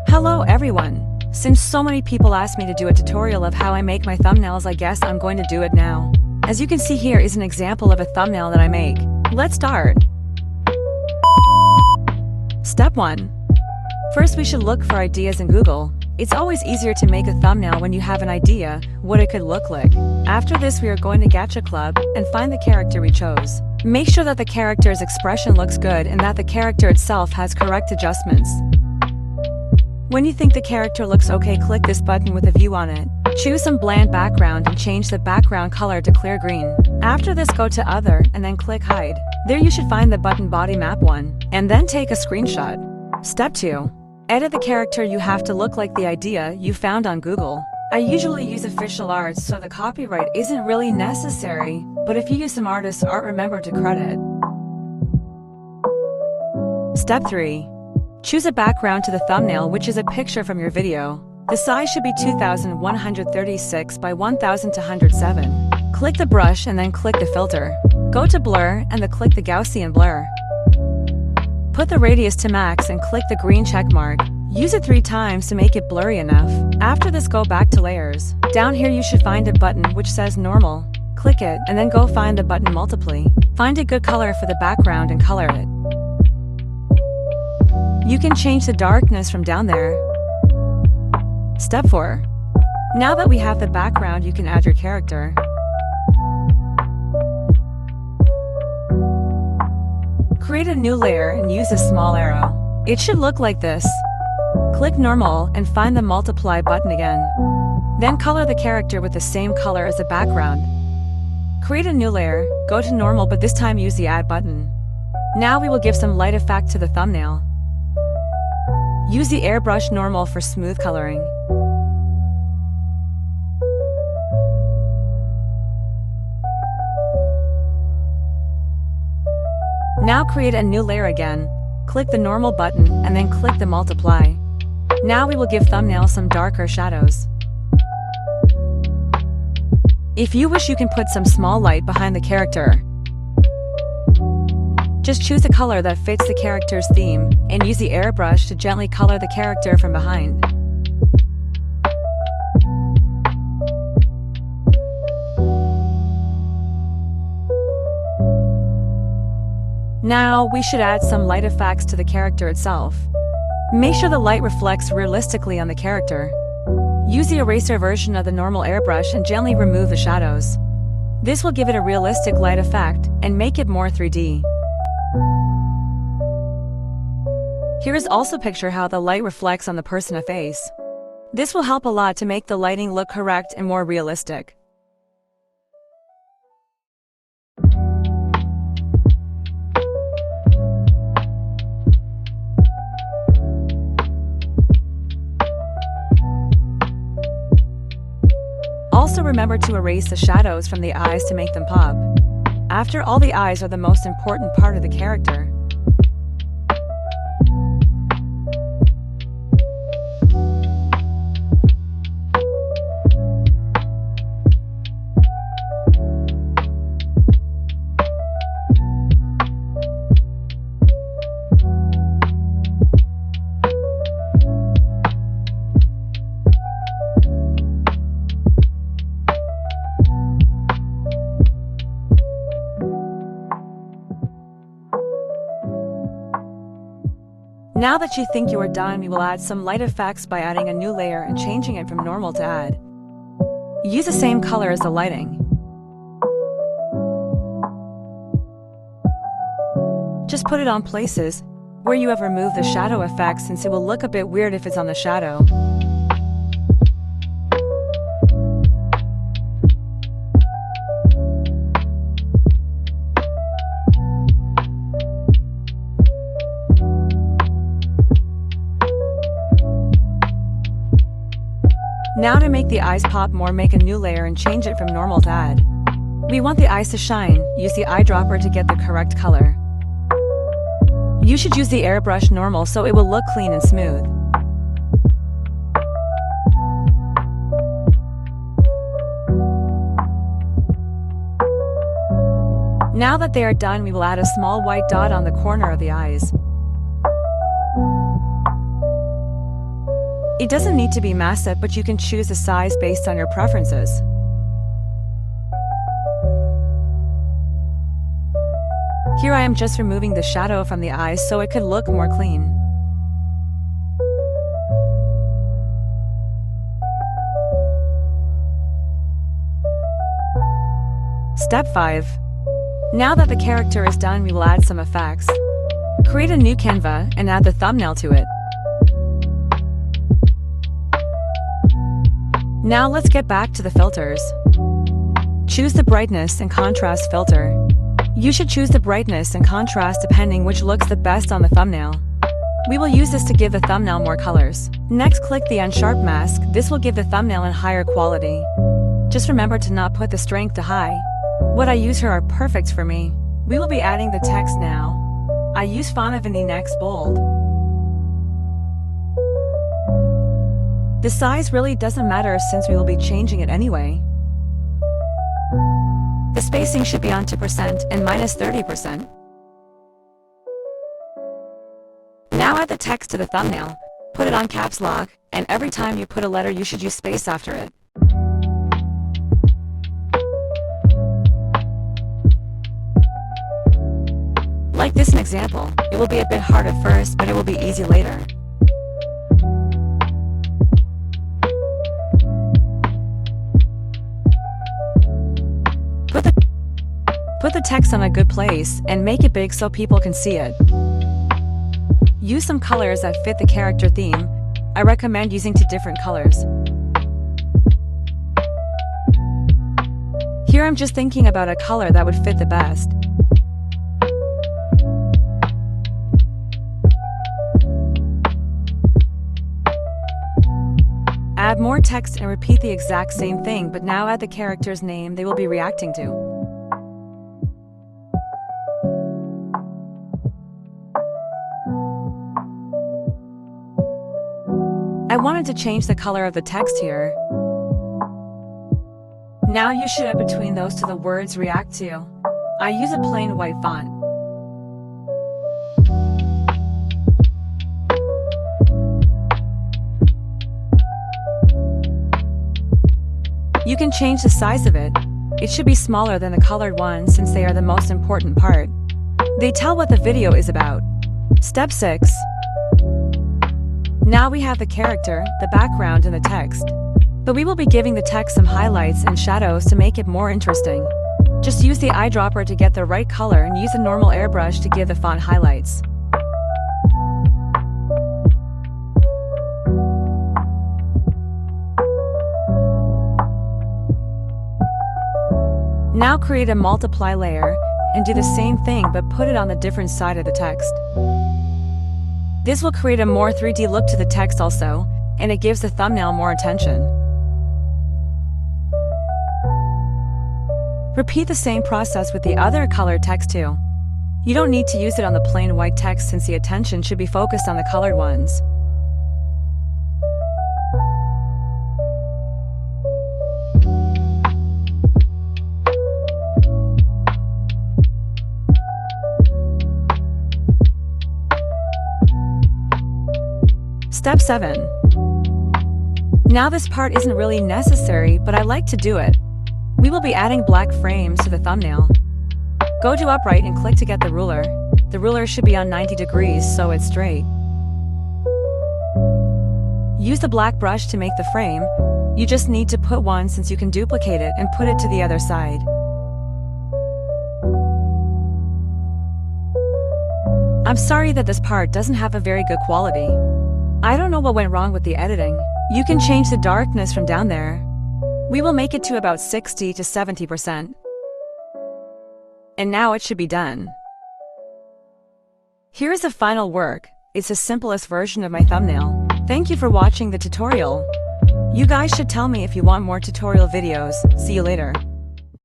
Hello everyone! Since so many people asked me to do a tutorial of how I make my thumbnails, I guess I'm going to do it now. As you can see, here is an example of a thumbnail that I make. Let's start! Step 1. First, we should look for ideas in Google. It's always easier to make a thumbnail when you have an idea what it could look like. After this, we are going to Gacha Club and find the character we chose. Make sure that the character's expression looks good and that the character itself has correct adjustments. When you think the character looks okay, click this button with a view on it. Choose some bland background and change the background color to clear green. After this, go to Other and then click Hide. There you should find the button Body Map 1, and then take a screenshot. Step 2. Edit the character. You have to look like the idea you found on Google. I usually use official art, so the copyright isn't really necessary, but if you use some artist's art, remember to credit. Step 3. Choose a background to the thumbnail, which is a picture from your video. The size should be 2136 by 1207. Click the brush and then click the filter. Go to Blur and then click the Gaussian blur. Put the radius to max and click the green check mark. Use it 3 times to make it blurry enough. After this, go back to Layers. Down here you should find a button which says Normal. Click it and then go find the button Multiply. Find a good color for the background and color it. You can change the darkness from down there. Step 4. Now that we have the background, you can add your character. Create a new layer and use a small arrow. It should look like this. Click Normal and find the Multiply button again. Then color the character with the same color as the background. Create a new layer, go to Normal, but this time use the Add button. Now we will give some light effect to the thumbnail. Use the airbrush Normal for smooth coloring. Now create a new layer again. Click the Normal button and then click the Multiply. Now we will give thumbnail some darker shadows. If you wish, you can put some small light behind the character. Just choose a color that fits the character's theme and use the airbrush to gently color the character from behind. Now we should add some light effects to the character itself. Make sure the light reflects realistically on the character. Use the eraser version of the normal airbrush and gently remove the shadows. This will give it a realistic light effect and make it more 3D. Here is also picture how the light reflects on the person's face. This will help a lot to make the lighting look correct and more realistic. Also remember to erase the shadows from the eyes to make them pop. After all, the eyes are the most important part of the character. Now that you think you are done, we will add some light effects by adding a new layer and changing it from normal to add. Use the same color as the lighting. Just put it on places where you have removed the shadow effect, since it will look a bit weird if it's on the shadow. Now to make the eyes pop more, make a new layer and change it from normal to add. We want the eyes to shine. Use the eyedropper to get the correct color. You should use the airbrush normal so it will look clean and smooth. Now that they are done, we will add a small white dot on the corner of the eyes. It doesn't need to be massive, but you can choose a size based on your preferences. Here I am just removing the shadow from the eyes so it could look more clean. Step 5. Now that the character is done, we will add some effects. Create a new Canva and add the thumbnail to it. Now let's get back to the filters. Choose the brightness and contrast filter. You should choose the brightness and contrast depending which looks the best on the thumbnail. We will use this to give the thumbnail more colors. Next, click the unsharp mask. This will give the thumbnail in higher quality. Just remember to not put the strength to high. What I use here are perfect for me. We will be adding the text now. I use Finalizing X bold. The size really doesn't matter since we will be changing it anyway. The spacing should be on 2% and -30%. Now add the text to the thumbnail. Put it on caps lock, and every time you put a letter you should use space after it. Like this an example, it will be a bit hard at first, but it will be easy later. Put the text on a good place and make it big so people can see it. Use some colors that fit the character theme. I recommend using 2 different colors. Here I'm just thinking about a color that would fit the best. Add more text and repeat the exact same thing, but now add the character's name they will be reacting to. I wanted to change the color of the text here. Now you should add between those to the words react to. I use a plain white font. You can change the size of it. It should be smaller than the colored ones since they are the most important part. They tell what the video is about. Step 6. Now we have the character, the background, and the text. But we will be giving the text some highlights and shadows to make it more interesting. Just use the eyedropper to get the right color and use a normal airbrush to give the font highlights. Now create a multiply layer and do the same thing but put it on the different side of the text. This will create a more 3D look to the text also, and it gives the thumbnail more attention. Repeat the same process with the other colored text too. You don't need to use it on the plain white text since the attention should be focused on the colored ones. Step 7. Now this part isn't really necessary, but I like to do it. We will be adding black frames to the thumbnail. Go to upright and click to get the ruler. The ruler should be on 90 degrees so it's straight. Use the black brush to make the frame. You just need to put one since you can duplicate it and put it to the other side. I'm sorry that this part doesn't have a very good quality. I don't know what went wrong with the editing. You can change the darkness from down there. We will make it to about 60 to 70%. And now it should be done. Here is the final work. It's the simplest version of my thumbnail. Thank you for watching the tutorial. You guys should tell me if you want more tutorial videos. See you later.